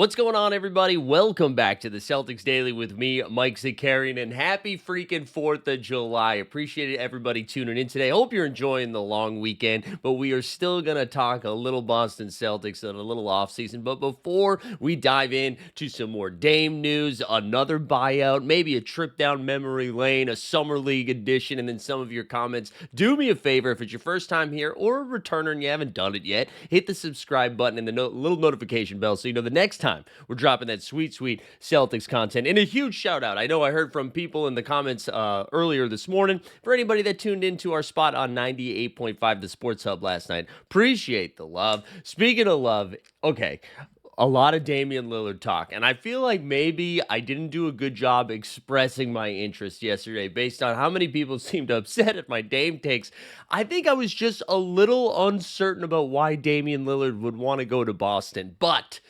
What's going on, everybody? Welcome back to the Celtics Daily with me, Mike Zakarian, and happy freaking 4th of July. Appreciate everybody tuning in today. Hope you're enjoying the long weekend, but we are still going to talk a little Boston Celtics and a little offseason. But before we dive into some more Dame news, another buyout, maybe a trip down memory lane, a Summer League edition, and then some of your comments, do me a favor if it's your first time here or a returner and you haven't done it yet, hit the subscribe button and the little notification bell so you know the next time we're dropping that sweet Celtics content. And a huge shout out. I know I heard from people in the comments earlier this morning for anybody that tuned into our spot on 98.5 The Sports Hub last night. Appreciate the love. Speaking of love, okay, a lot of Damian Lillard talk, and I feel like maybe I didn't do a good job expressing my interest yesterday based on how many people seemed upset at my Dame takes. I think I was just a little uncertain about why Damian Lillard would want to go to Boston, but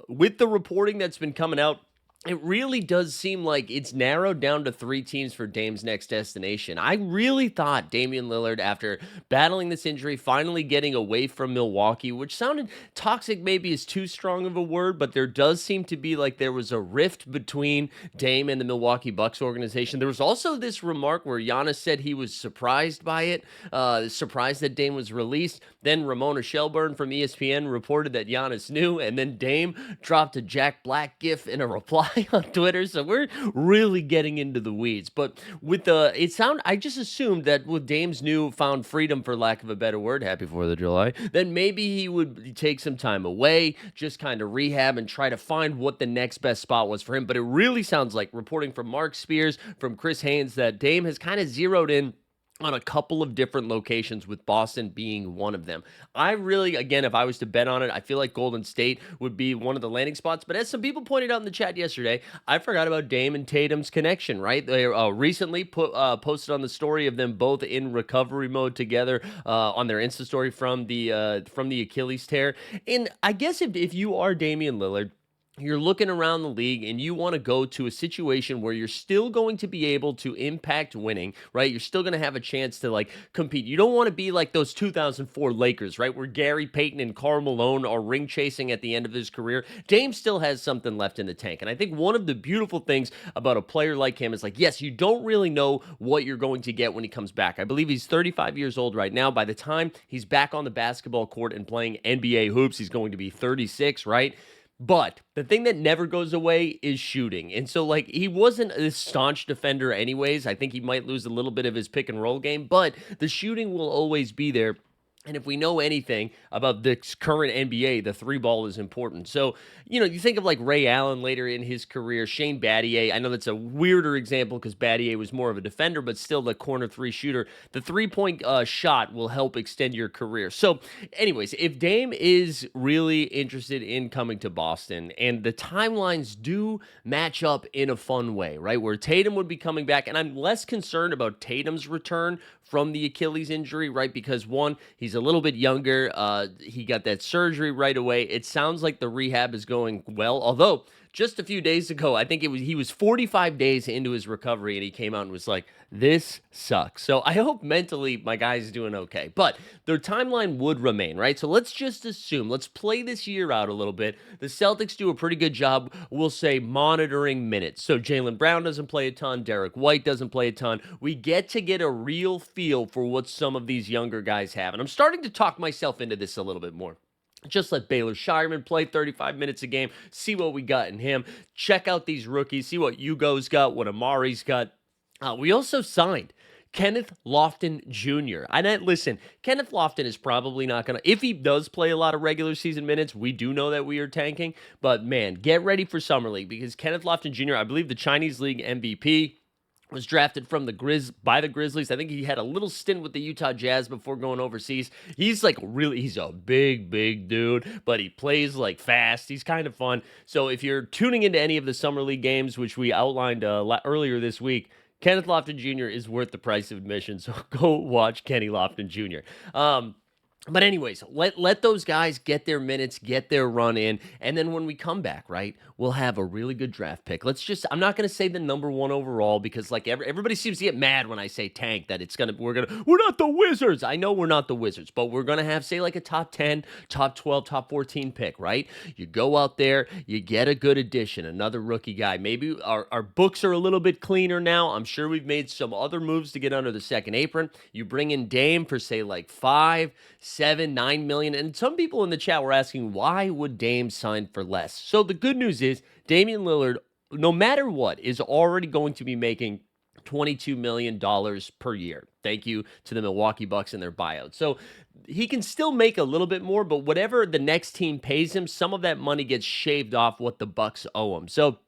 with the reporting that's been coming out, it really does seem like it's narrowed down to 3 teams for Dame's next destination. I really thought Damian Lillard, after battling this injury, finally getting away from Milwaukee, which sounded toxic maybe is too strong of a word, but there does seem to be like there was a rift between Dame and the Milwaukee Bucks organization. There was also this remark where Giannis said he was surprised by it, surprised that Dame was released. Then Ramona Shelburne from ESPN reported that Giannis knew, and then Dame dropped a Jack Black gif in a reply on Twitter, so we're really getting into the weeds. But with I just assumed that with Dame's newfound freedom, for lack of a better word, happy 4th of July, then maybe he would take some time away, just kind of rehab and try to find what the next best spot was for him. But it really sounds like, reporting from Mark Spears, from Chris Haynes, that Dame has kind of zeroed in on a couple of different locations, with Boston being one of them. I really, again, if I was to bet on it, I feel like Golden State would be one of the landing spots. But as some people pointed out in the chat yesterday, I forgot about Dame and Tatum's connection, right? They recently posted on the story of them both in recovery mode together on their Insta story from the Achilles tear. And I guess if you are Damian Lillard, you're looking around the league and you want to go to a situation where you're still going to be able to impact winning, right? You're still going to have a chance to like compete. You don't want to be like those 2004 Lakers, right? Where Gary Payton and Karl Malone are ring chasing at the end of his career. Dame still has something left in the tank. And I think one of the beautiful things about a player like him is like, yes, you don't really know what you're going to get when he comes back. I believe he's 35 years old right now. By the time he's back on the basketball court and playing NBA hoops, he's going to be 36, right? But the thing that never goes away is shooting. And so, like, he wasn't a staunch defender anyways. I think he might lose a little bit of his pick and roll game, but the shooting will always be there. And if we know anything about this current NBA, the 3-ball is important. So, you think of like Ray Allen later in his career, Shane Battier. I know that's a weirder example because Battier was more of a defender, but still the corner 3 shooter. The 3-point shot will help extend your career. So, anyways, if Dame is really interested in coming to Boston, and the timelines do match up in a fun way, right? Where Tatum would be coming back, and I'm less concerned about Tatum's return from the Achilles injury, right? Because one, he's a little bit younger. He got that surgery right away. It sounds like the rehab is going well, although just a few days ago, I think he was 45 days into his recovery, and he came out and was like, this sucks. So I hope mentally my guy's doing okay. But their timeline would remain, right? So let's just assume, let's play this year out a little bit. The Celtics do a pretty good job, we'll say, monitoring minutes. So Jaylen Brown doesn't play a ton. Derek White doesn't play a ton. We get to get a real feel for what some of these younger guys have. And I'm starting to talk myself into this a little bit more. Just let Baylor Shireman play 35 minutes a game, see what we got in him. Check out these rookies, see what Hugo's got, what Amari's got. We also signed Kenneth Lofton Jr. Listen, Kenneth Lofton is probably not going to, if he does play a lot of regular season minutes, we do know that we are tanking. But man, get ready for Summer League, because Kenneth Lofton Jr., I believe the Chinese League MVP, was drafted from by the Grizzlies. I think he had a little stint with the Utah Jazz before going overseas. He's a big dude, but he plays like fast. He's kind of fun. So if you're tuning into any of the Summer League games, which we outlined earlier this week, Kenneth Lofton Jr. is worth the price of admission. So go watch Kenny Lofton Jr. But anyways, let those guys get their minutes, get their run in, and then when we come back, right, we'll have a really good draft pick. I'm not going to say the number one overall because like everybody seems to get mad when I say tank that we're not the Wizards. I know we're not the Wizards, but we're gonna have say like a top 10, top 12, top 14 pick, right? You go out there, you get a good addition, another rookie guy. Maybe our books are a little bit cleaner now. I'm sure we've made some other moves to get under the second apron. You bring in Dame for say like 5, 7, 9 million. And some people in the chat were asking, why would Dame sign for less? So the good news is Damian Lillard, no matter what, is already going to be making $22 million per year. Thank you to the Milwaukee Bucks and their buyout. So he can still make a little bit more, but whatever the next team pays him, some of that money gets shaved off what the Bucks owe him. So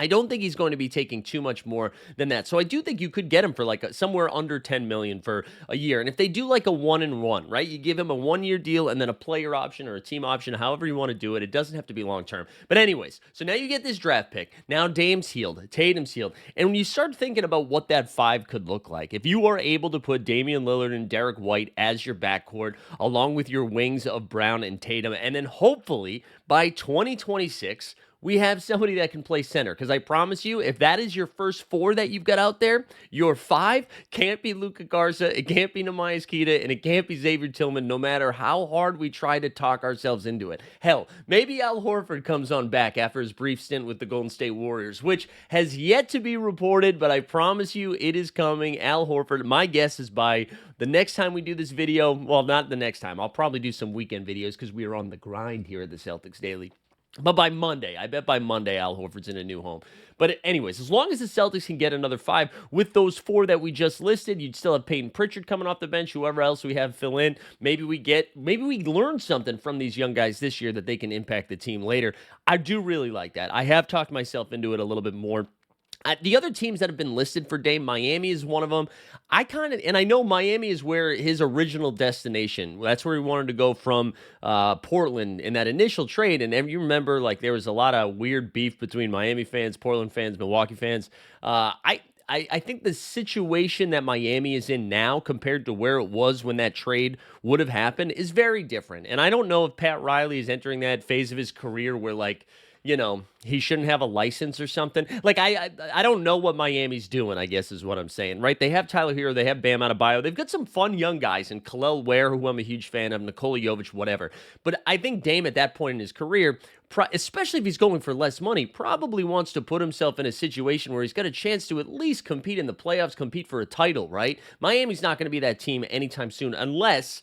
I don't think he's going to be taking too much more than that. So I do think you could get him for like somewhere under 10 million for a year. And if they do like a 1-and-1, right? You give him a 1-year deal and then a player option or a team option, however you want to do it. It doesn't have to be long term. But anyways, so now you get this draft pick. Now Dame's healed, Tatum's healed. And when you start thinking about what that 5 could look like, if you are able to put Damian Lillard and Derek White as your backcourt, along with your wings of Brown and Tatum, and then hopefully by 2026, we have somebody that can play center. Because I promise you, if that is your first 4 that you've got out there, your 5 can't be Luka Garza, it can't be Nehemiah Skita, and it can't be Xavier Tillman, no matter how hard we try to talk ourselves into it. Hell, maybe Al Horford comes on back after his brief stint with the Golden State Warriors, which has yet to be reported, but I promise you it is coming. Al Horford, my guess is by the next time we do this video, well, not the next time, I'll probably do some weekend videos because we are on the grind here at the Celtics Daily. But by Monday, I bet by Monday, Al Horford's in a new home. But anyways, as long as the Celtics can get another 5 with those 4 that we just listed, you'd still have Peyton Pritchard coming off the bench, whoever else we have fill in. Maybe we learn something from these young guys this year that they can impact the team later. I do really like that. I have talked myself into it a little bit more. The other teams that have been listed for Dame, Miami is one of them. And I know Miami is where his original destination, that's where he wanted to go from Portland in that initial trade. And you remember, like, there was a lot of weird beef between Miami fans, Portland fans, Milwaukee fans. I think the situation that Miami is in now compared to where it was when that trade would have happened is very different. And I don't know if Pat Riley is entering that phase of his career where, like, you know, he shouldn't have a license or something. Like, I don't know what Miami's doing, I guess is what I'm saying, right? They have Tyler Hero, they have Bam Adebayo. They've got some fun young guys, and Khalil Ware, who I'm a huge fan of, Nikola Jovic, whatever. But I think Dame at that point in his career, especially if he's going for less money, probably wants to put himself in a situation where he's got a chance to at least compete in the playoffs, compete for a title, right? Miami's not going to be that team anytime soon unless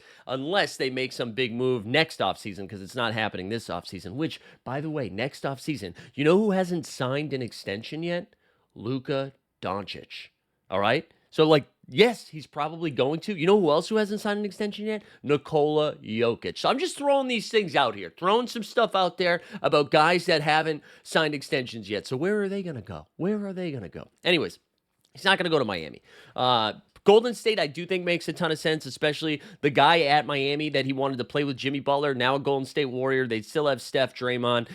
they make some big move next offseason, because it's not happening this offseason, which, by the way, next offseason, you know who hasn't signed an extension yet? Luka Doncic. All right? So, like, yes, he's probably going to. You know who else who hasn't signed an extension yet? Nikola Jokic. So I'm just throwing these things out here, throwing some stuff out there about guys that haven't signed extensions yet. So where are they going to go? Where are they going to go? Anyways, he's not going to go to Miami. Golden State, I do think makes a ton of sense, especially the guy at Miami that he wanted to play with, Jimmy Butler, now a Golden State Warrior. They still have Steph, Draymond,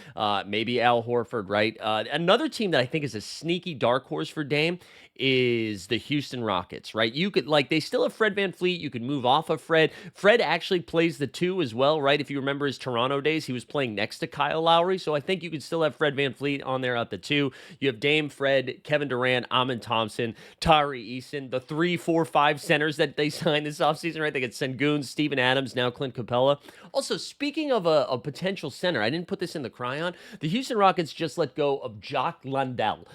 maybe Al Horford, right? Another team that I think is a sneaky dark horse for Dame is the Houston Rockets, right? You could, like, they still have Fred VanVleet. You could move off of Fred. Fred actually plays the 2 as well, right? If you remember his Toronto days, he was playing next to Kyle Lowry. So I think you could still have Fred VanVleet on there at the 2. You have Dame, Fred, Kevin Durant, Amin Thompson, Tari Eason, the 3, 4, 5 centers that they signed this offseason, right? They got Sengun, Steven Adams, now Clint Capella. Also, speaking of a potential center, I didn't put this in the cryon. The Houston Rockets just let go of Jock Landale.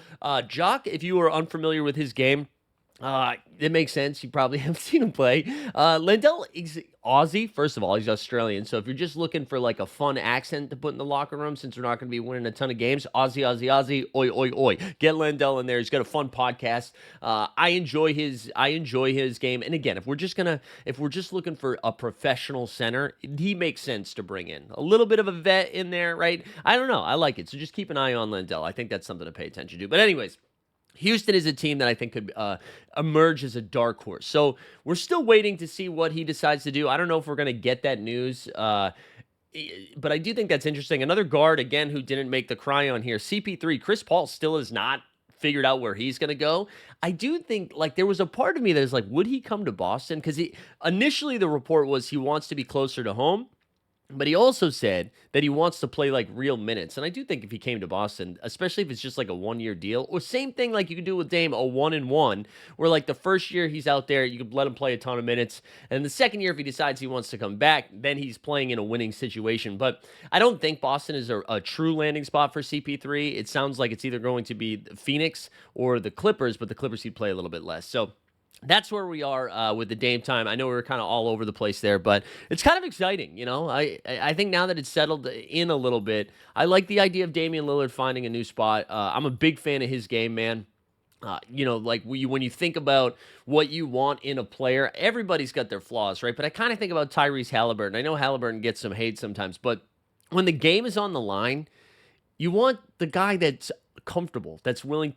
Jock, if you are unfamiliar with his game, it makes sense. You probably haven't seen him play. Landale is Aussie. First of all, he's Australian. So if you're just looking for like a fun accent to put in the locker room, since we're not going to be winning a ton of games, Aussie, oi, oi, oi. Get Landale in there. He's got a fun podcast. I enjoy his game. And again, if we're just looking for a professional center, he makes sense to bring in a little bit of a vet in there, right? I don't know. I like it. So just keep an eye on Landale. I think that's something to pay attention to. But anyways, Houston is a team that I think could emerge as a dark horse. So we're still waiting to see what he decides to do. I don't know if we're going to get that news, but I do think that's interesting. Another guard, again, who didn't make the cryon here, CP3. Chris Paul still is not figured out where he's going to go. I do think like there was a part of me that was like, would he come to Boston? Because initially the report was he wants to be closer to home. But he also said that he wants to play like real minutes. And I do think if he came to Boston, especially if it's just like a 1-year deal, or same thing like you could do with Dame, a 1-and-1, where like the first year he's out there, you could let him play a ton of minutes. And the second year, if he decides he wants to come back, then he's playing in a winning situation. But I don't think Boston is a true landing spot for CP3. It sounds like it's either going to be Phoenix or the Clippers, but the Clippers he'd play a little bit less. So that's where we are with the Dame time. I know we were kind of all over the place there, but it's kind of exciting. I think now that it's settled in a little bit, I like the idea of Damian Lillard finding a new spot. I'm a big fan of his game, man. Like when you think about what you want in a player, everybody's got their flaws, right? But I kind of think about Tyrese Halliburton. I know Halliburton gets some hate sometimes, but when the game is on the line, you want the guy that's comfortable, that's willing,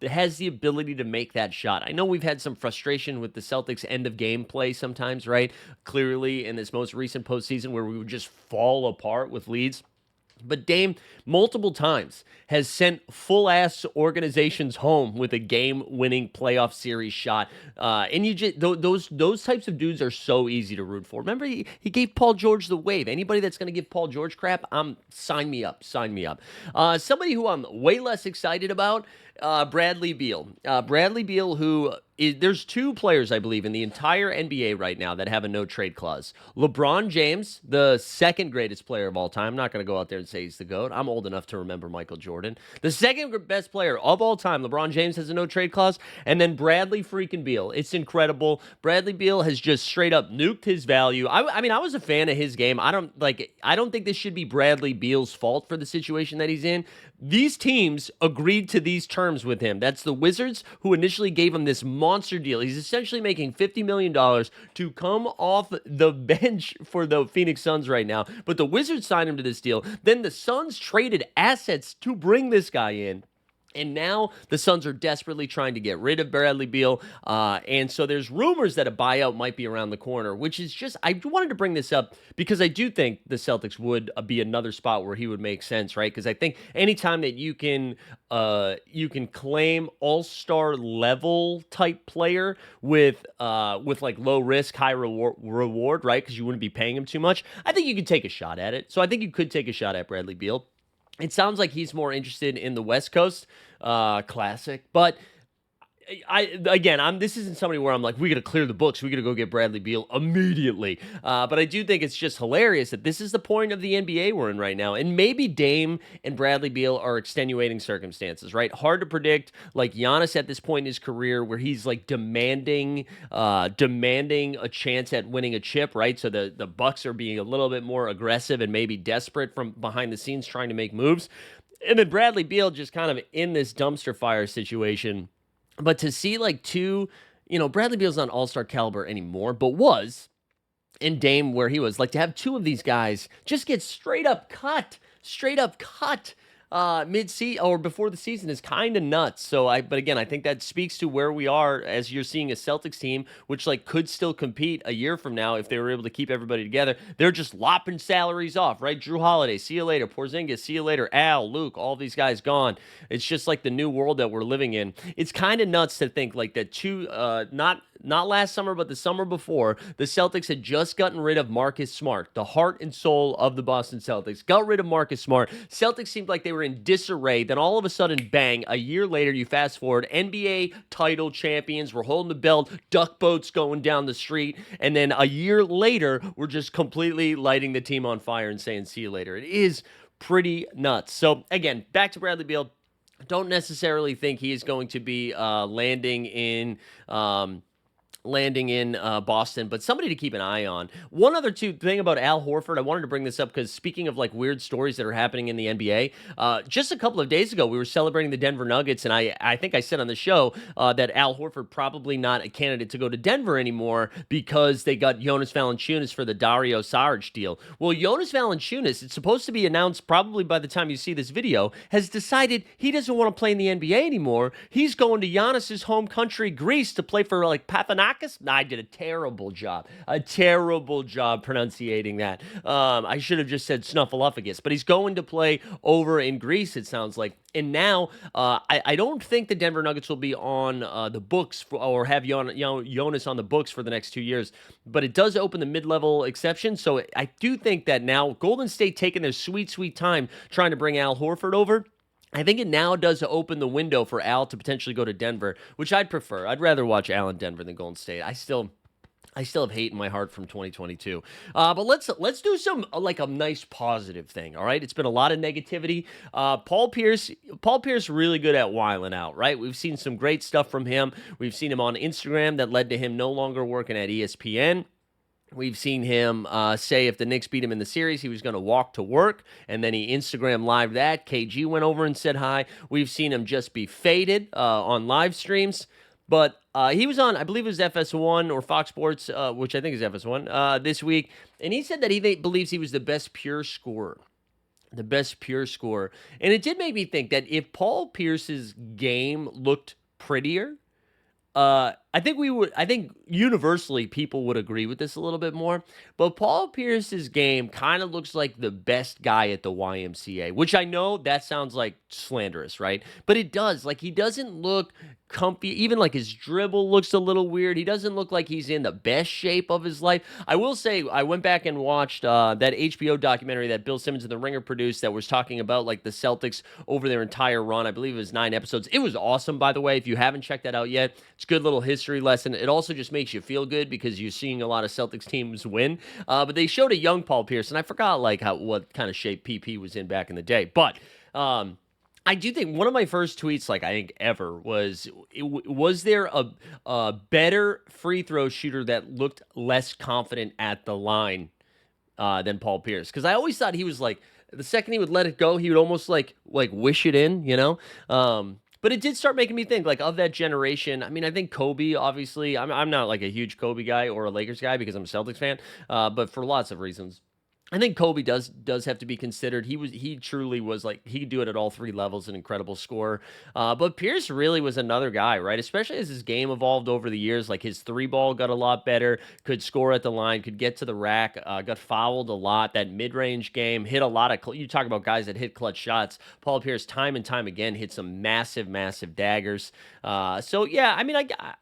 has the ability to make that shot. I know we've had some frustration with the Celtics end of game play sometimes, right? Clearly in this most recent postseason where we would just fall apart with leads. But Dame, multiple times, has sent full-ass organizations home with a game-winning playoff series shot. And you just those types of dudes are so easy to root for. Remember, he gave Paul George the wave. Anybody that's going to give Paul George crap, sign me up. Sign me up. Somebody who I'm way less excited about, Bradley Beal. Bradley Beal, there's two players, I believe, in the entire NBA right now that have a no-trade clause. LeBron James, the second greatest player of all time. I'm not going to go out there and say he's the GOAT. I'm old enough to remember Michael Jordan. The second best player of all time, LeBron James, has a no-trade clause. And then Bradley freaking Beal. It's incredible. Bradley Beal has just straight up nuked his value. I mean, I was a fan of his game. I don't think this should be Bradley Beal's fault for the situation that he's in. These teams agreed to these terms with him. That's the Wizards who initially gave him this monster deal. He's essentially making $50 million to come off the bench for the Phoenix Suns right now. But the Wizards signed him to this deal. Then the Suns traded assets to bring this guy in. And now the Suns are desperately trying to get rid of Bradley Beal. And so there's rumors that a buyout might be around the corner, which is just, I wanted to bring this up because I do think the Celtics would be another spot where he would make sense, right? Because I think anytime that you can claim all-star level type player with like low risk, high reward, right? Because you wouldn't be paying him too much. I think you could take a shot at it. So I think you could take a shot at Bradley Beal. It sounds like he's more interested in the West Coast Classic, but this isn't somebody where I'm like, we got to clear the books. We got to go get Bradley Beal immediately. But I do think it's just hilarious that this is the point of the NBA we're in right now. And maybe Dame and Bradley Beal are extenuating circumstances, right? Hard to predict. Like Giannis at this point in his career where he's like demanding a chance at winning a chip, right? So the Bucks are being a little bit more aggressive and maybe desperate from behind the scenes trying to make moves. And then Bradley Beal just kind of in this dumpster fire situation. But to see like Bradley Beal's not all-star caliber anymore, but was in Dame where he was. Like to have two of these guys just get straight up cut mid-season or before the season is kind of nuts. But again, I think that speaks to where we are as you're seeing a Celtics team, which like could still compete a year from now if they were able to keep everybody together. They're just lopping salaries off, right? Drew Holiday, see you later. Porzingis, see you later. Al, Luke, all these guys gone. It's just like the new world that we're living in. It's kind of nuts to think like that not last summer, but the summer before, the Celtics had just gotten rid of Marcus Smart, the heart and soul of the Boston Celtics. Got rid of Marcus Smart. Celtics seemed like they were in disarray. Then all of a sudden, bang, a year later, you fast forward, NBA title champions, we're holding the belt, duck boats going down the street, and then a year later, we're just completely lighting the team on fire and saying, see you later. It is pretty nuts. So again, back to Bradley Beal. Don't necessarily think he is going to be landing in Boston, but somebody to keep an eye on. One other thing about Al Horford, I wanted to bring this up because speaking of like weird stories that are happening in the NBA, just a couple of days ago, we were celebrating the Denver Nuggets, and I think I said on the show that Al Horford probably not a candidate to go to Denver anymore because they got Jonas Valanciunas for the Dario Saric deal. Well, Jonas Valanciunas, it's supposed to be announced probably by the time you see this video, has decided he doesn't want to play in the NBA anymore. He's going to Giannis's home country, Greece, to play for like Panathinaikos Snifflemakis? I did a terrible job. A terrible job pronunciating that. I should have just said Snuffleupagus, but he's going to play over in Greece, it sounds like. And now, I don't think the Denver Nuggets will be on the books or have Jonas on the books for the next 2 years, but it does open the mid-level exception. So I do think that now Golden State taking their sweet, sweet time trying to bring Al Horford over. I think it now does open the window for Al to potentially go to Denver, which I'd prefer. I'd rather watch Al in Denver than Golden State. I still have hate in my heart from 2022. But let's do some like a nice positive thing. All right, it's been a lot of negativity. Paul Pierce really good at wiling out. Right, we've seen some great stuff from him. We've seen him on Instagram that led to him no longer working at ESPN. We've seen him say if the Knicks beat him in the series, he was going to walk to work, and then he Instagram live that. KG went over and said hi. We've seen him just be faded on live streams. But he was on, I believe it was FS1 or Fox Sports, which I think is FS1, this week, and he said that he believes he was the best pure scorer. The best pure scorer. And it did make me think that if Paul Pierce's game looked prettier, I think universally people would agree with this a little bit more, but Paul Pierce's game kind of looks like the best guy at the YMCA, which I know that sounds like slanderous, right? But it does. Like, he doesn't look comfy. Even like his dribble looks a little weird. He doesn't look like he's in the best shape of his life. I will say, I went back and watched that HBO documentary that Bill Simmons and The Ringer produced that was talking about like the Celtics over their entire run. I believe it was 9 episodes. It was awesome, by the way. If you haven't checked that out yet, it's a good little history lesson. It also just makes you feel good because you're seeing a lot of Celtics teams win. But they showed a young Paul Pierce, and I forgot like what kind of shape PP was in back in the day. But I do think one of my first tweets, like I think ever, was there a better free throw shooter that looked less confident at the line than Paul Pierce? Because I always thought he was like, the second he would let it go, he would almost like wish it in, you know? But it did start making me think, like, of that generation. I mean, I think Kobe, obviously, I'm not like a huge Kobe guy or a Lakers guy because I'm a Celtics fan, but for lots of reasons. I think Kobe does have to be considered. He truly was like, he could do it at all 3 levels, an incredible scorer. But Pierce really was another guy, right? Especially as his game evolved over the years. Like, his 3-ball got a lot better, could score at the line, could get to the rack, got fouled a lot. That mid-range game hit a lot of. You talk about guys that hit clutch shots. Paul Pierce, time and time again, hit some massive, massive daggers. So yeah, I mean,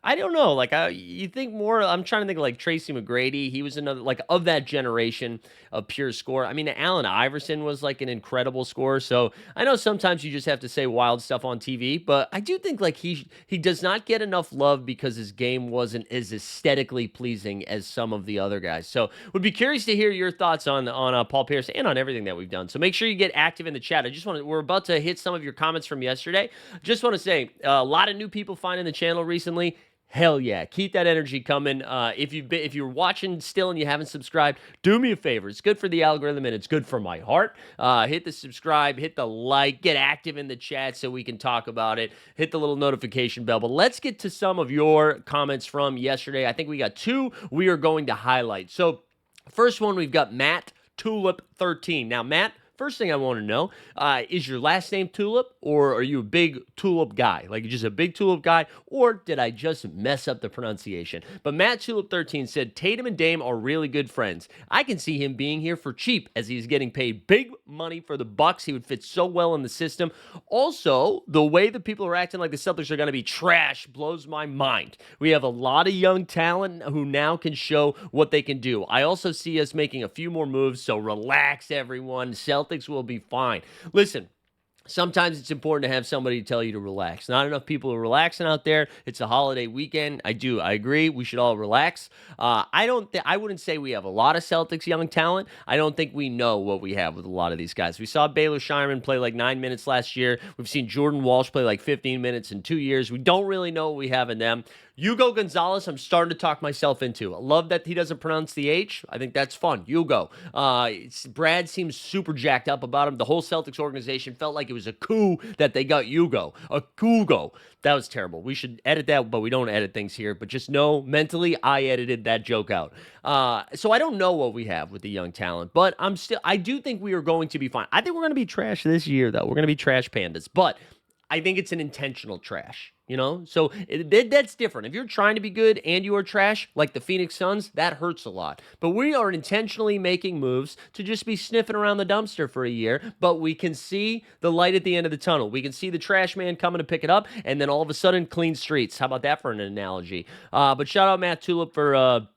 I don't know. Like, you think more. I'm trying to think of like Tracy McGrady. He was another like of that generation of pure score. I mean, Allen Iverson was like an incredible scorer. So I know sometimes you just have to say wild stuff on TV, but I do think like he does not get enough love because his game wasn't as aesthetically pleasing as some of the other guys. So would be curious to hear your thoughts on Paul Pierce and on everything that we've done. So make sure you get active in the chat. We're about to hit some of your comments from yesterday. Just want to say a lot of new people finding the channel recently. Hell yeah. Keep that energy coming. If you're watching still and you haven't subscribed, do me a favor. It's good for the algorithm and it's good for my heart. Hit the subscribe, hit the like, get active in the chat so we can talk about it. Hit the little notification bell. But let's get to some of your comments from yesterday. I think we got 2 we are going to highlight. So first one, we've got Matt Tulip 13. Now, Matt, first thing I want to know, is your last name Tulip, or are you a big Tulip guy? Like, just a big Tulip guy, or did I just mess up the pronunciation? But Matt Tulip 13 said, Tatum and Dame are really good friends. I can see him being here for cheap as he's getting paid big money for the Bucks. He would fit so well in the system. Also, the way the people are acting like the Celtics are going to be trash blows my mind. We have a lot of young talent who now can show what they can do. I also see us making a few more moves, so relax, everyone. Celtics will be fine. Listen, sometimes it's important to have somebody tell you to relax. Not enough people are relaxing out there. It's a holiday weekend. I agree. We should all relax. I wouldn't say we have a lot of Celtics young talent. I don't think we know what we have with a lot of these guys. We saw Baylor Shireman play like 9 minutes last year. We've seen Jordan Walsh play like 15 minutes in 2 years. We don't really know what we have in them. Hugo Gonzalez, I'm starting to talk myself into. I love that he doesn't pronounce the H. I think that's fun. Hugo. Brad seems super jacked up about him. The whole Celtics organization felt like it was a coup that they got Hugo. A Hugo. That was terrible. We should edit that, but we don't edit things here. But just know, mentally, I edited that joke out. So I don't know what we have with the young talent, but I do think we are going to be fine. I think we're going to be trash this year, though. We're going to be trash pandas. But I think it's an intentional trash. So that's different. If you're trying to be good and you are trash, like the Phoenix Suns, that hurts a lot. But we are intentionally making moves to just be sniffing around the dumpster for a year, but we can see the light at the end of the tunnel. We can see the trash man coming to pick it up, and then all of a sudden, clean streets. How about that for an analogy? But shout out Matt Tulip for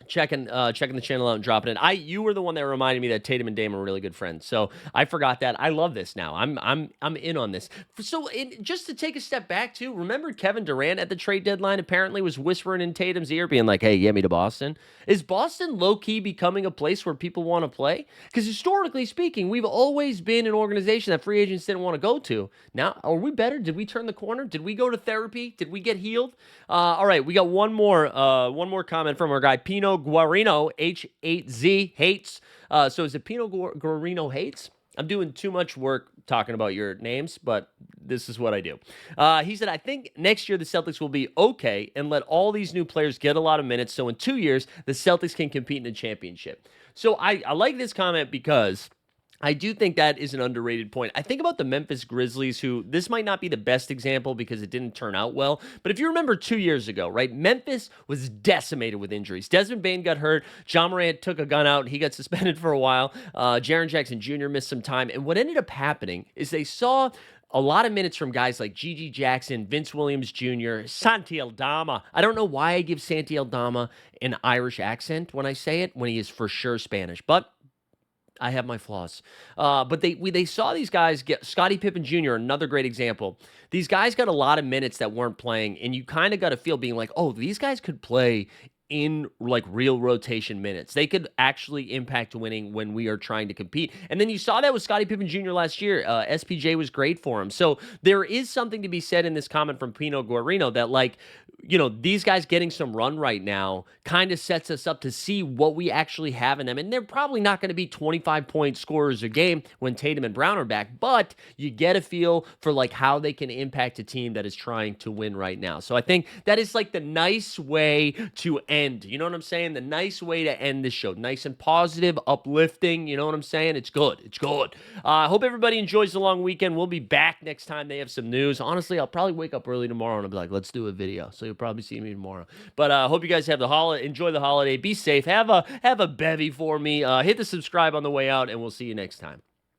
checking the channel out and dropping it. You were the one that reminded me that Tatum and Dame are really good friends. So I forgot that. I love this now. I'm in on this. So just to take a step back too, remember Kevin Durant at the trade deadline apparently was whispering in Tatum's ear, being like, "Hey, get me to Boston." Is Boston low key becoming a place where people want to play? Because historically speaking, we've always been an organization that free agents didn't want to go to. Now, are we better? Did we turn the corner? Did we go to therapy? Did we get healed? All right, we got one more comment from our guy Pino Guarino H8Z hates. So is it Pino Guarino hates? I'm doing too much work talking about your names, but this is what I do. He said, I think next year the Celtics will be okay and let all these new players get a lot of minutes. So in 2 years, the Celtics can compete in the championship. So I like this comment because I do think that is an underrated point. I think about the Memphis Grizzlies, who this might not be the best example because it didn't turn out well. But if you remember 2 years ago, right, Memphis was decimated with injuries. Desmond Bane got hurt. John Morant took a gun out. He got suspended for a while. Jaren Jackson Jr. missed some time. And what ended up happening is they saw a lot of minutes from guys like Gigi Jackson, Vince Williams Jr., Santi Aldama. I don't know why I give Santi Aldama an Irish accent when I say it, when he is for sure Spanish. But I have my flaws. But they saw these guys get Scottie Pippen Jr., another great example. These guys got a lot of minutes that weren't playing, and you kind of got a feel being like, oh, these guys could play in like real rotation minutes. They could actually impact winning when we are trying to compete. And then you saw that with Scottie Pippen Jr. last year. SPJ was great for him. So there is something to be said in this comment from Pino Guarino that like, these guys getting some run right now kind of sets us up to see what we actually have in them. And they're probably not going to be 25-point scorers a game when Tatum and Brown are back, but you get a feel for like how they can impact a team that is trying to win right now. So I think that is like the nice way to end. You know what I'm saying? The nice way to end this show. Nice and positive, uplifting. You know what I'm saying? It's good. It's good. I hope everybody enjoys the long weekend. We'll be back next time they have some news. Honestly, I'll probably wake up early tomorrow and I'll be like, let's do a video. So you'll probably see me tomorrow. But I hope you guys have enjoy the holiday. Be safe. Have a bevy for me. Hit the subscribe on the way out, and we'll see you next time.